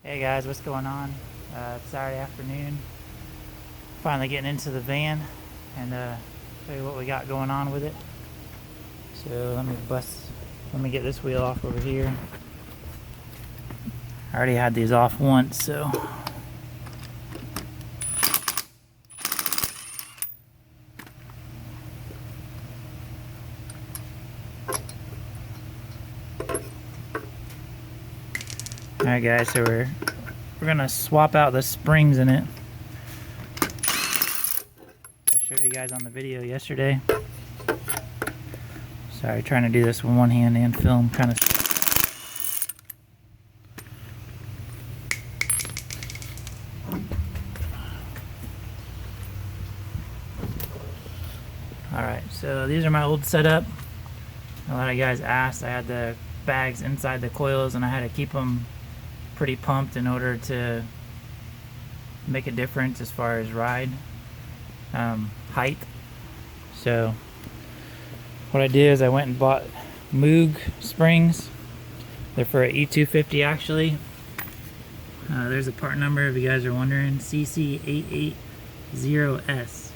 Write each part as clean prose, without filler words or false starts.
Hey guys, what's going on? It's Saturday afternoon. Finally getting into the van and show you what we got going on with it. So let me get this wheel off over here. I already had these off once, so. Alright guys, so we're gonna swap out the springs in it. I showed you guys on the video yesterday. Sorry, trying to do this with one hand and film kind of. Alright, so these are my old setup. A lot of guys asked. I had the bags inside the coils and I had to keep them pretty pumped in order to make a difference as far as ride height. So what I did is I went and bought Moog springs. They're for an e150 actually. There's a part number if you guys are wondering, CC880S.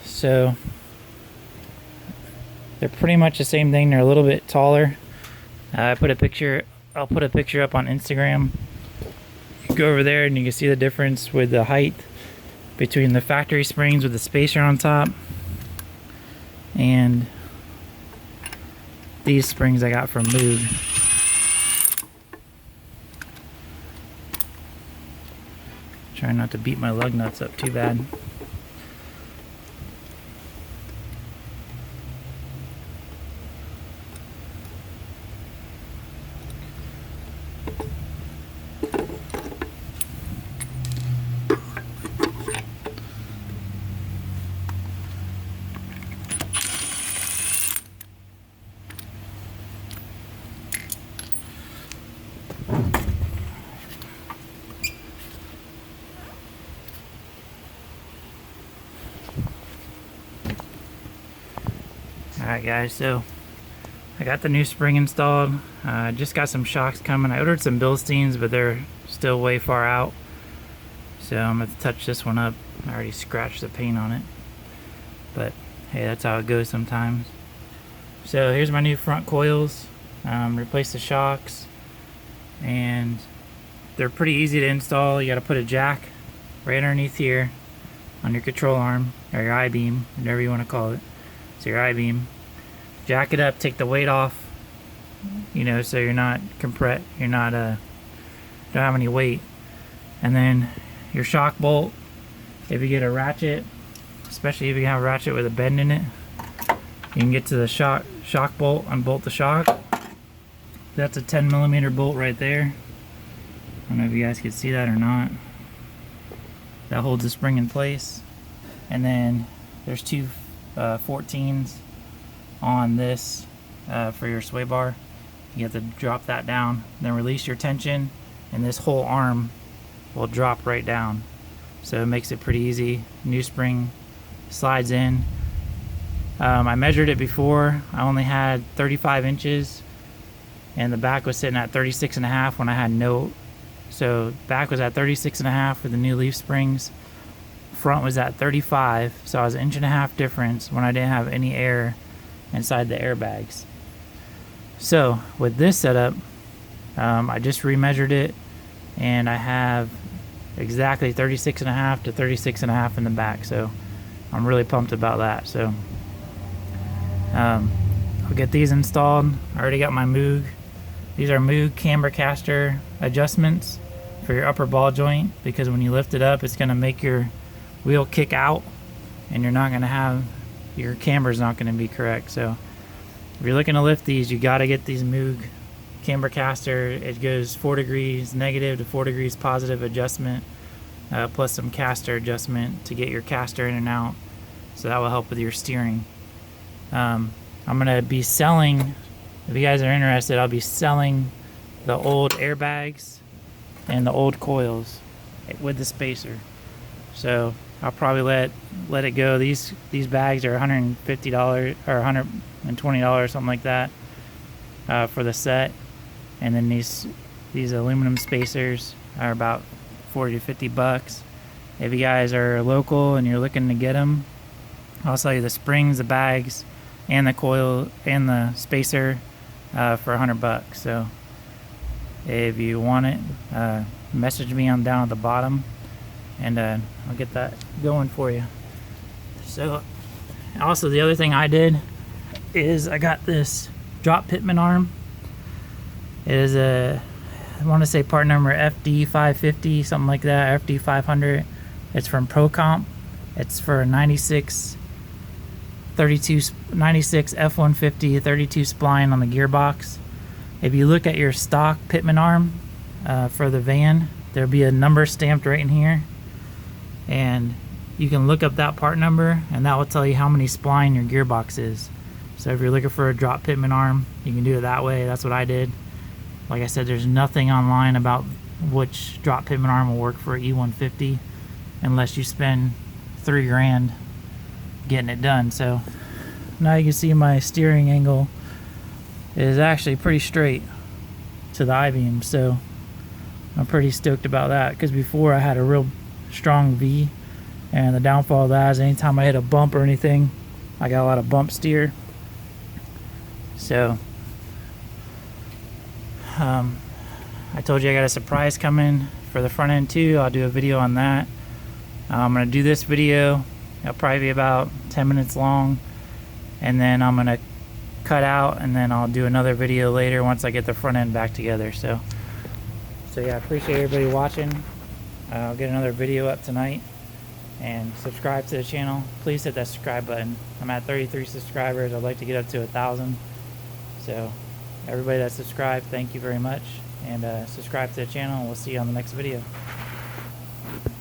So they're pretty much the same thing. They're a little bit taller. I'll put a picture up on Instagram. You go over there and you can see the difference with the height between the factory springs with the spacer on top and these springs I got from Moog. Trying not to beat my lug nuts up too bad. Alright guys, so I got the new spring installed. Just got some shocks coming. I ordered some Bilsteins, but they're still way far out. So I'm going to touch this one up. I already scratched the paint on it. But hey, that's how it goes sometimes. So here's my new front coils. Replace the shocks. And they're pretty easy to install. You got to put a jack right underneath here on your control arm, or your I-beam, whatever you want to call it. So your I-beam. Jack it up, take the weight off, you know, so you're not don't have any weight. And then your shock bolt, if you get a ratchet, especially if you have a ratchet with a bend in it, you can get to the shock bolt, unbolt the shock. That's a 10mm bolt right there. I don't know if you guys can see that or not. That holds the spring in place. And then there's two 14s on this for your sway bar. You have to drop that down, then release your tension, and this whole arm will drop right down. So it makes it pretty easy. New spring slides in. I measured it before. I only had 35 inches and the back was sitting at 36.5 when I had no. So back was at 36.5 for the new leaf springs. Front was at 35, so I was 1.5 inch difference when I didn't have any air inside the airbags. So with this setup, I just remeasured it and I have exactly 36.5 to 36.5 in the back, so I'm really pumped about that. So I'll get these installed. I already got my Moog. These are Moog camber caster adjustments for your upper ball joint, because when you lift it up, it's going to make your wheel kick out and you're not going to have, your camber's not going to be correct. So if you're looking to lift these, you got to get these Moog camber caster. It goes 4 degrees negative to 4 degrees positive adjustment, plus some caster adjustment to get your caster in and out, so that will help with your steering. I'm going to be selling, if you guys are interested, I'll be selling the old airbags and the old coils with the spacer. So I'll probably let it go. These bags are $150 or $120, something like that, for the set. And then these These aluminum spacers are about 40 to 50 bucks. If you guys are local and you're looking to get them, I'll sell you the springs, the bags, and the coil and the spacer for 100 bucks. So if you want it, message me on down at the bottom, and I'll get that going for you. So also the other thing I did is I got this drop pitman arm. It is I want to say part number FD550, something like that, FD500. It's from ProComp. It's for a 96 F150 32 spline on the gearbox. If you look at your stock pitman arm for the van, there'll be a number stamped right in here, and you can look up that part number and that will tell you how many spline your gearbox is. So if you're looking for a drop pitman arm, you can do it that way. That's what I did. Like I said, there's nothing online about which drop pitman arm will work for e150 unless you spend $3 grand getting it done. So now you can see my steering angle is actually pretty straight to the I-beam, so I'm pretty stoked about that, because before I had a real strong V, and the downfall of that is anytime I hit a bump or anything, I got a lot of bump steer. So I told you I got a surprise coming for the front end too. I'll do a video on that. I'm gonna do this video. It'll probably be about 10 minutes long, and then I'm gonna cut out, and then I'll do another video later once I get the front end back together. So yeah, I appreciate everybody watching. I'll get another video up tonight, and subscribe to the channel. Please hit that subscribe button. I'm at 33 subscribers. I'd like to get up to 1,000. So everybody that subscribed, thank you very much, and subscribe to the channel, and we'll see you on the next video.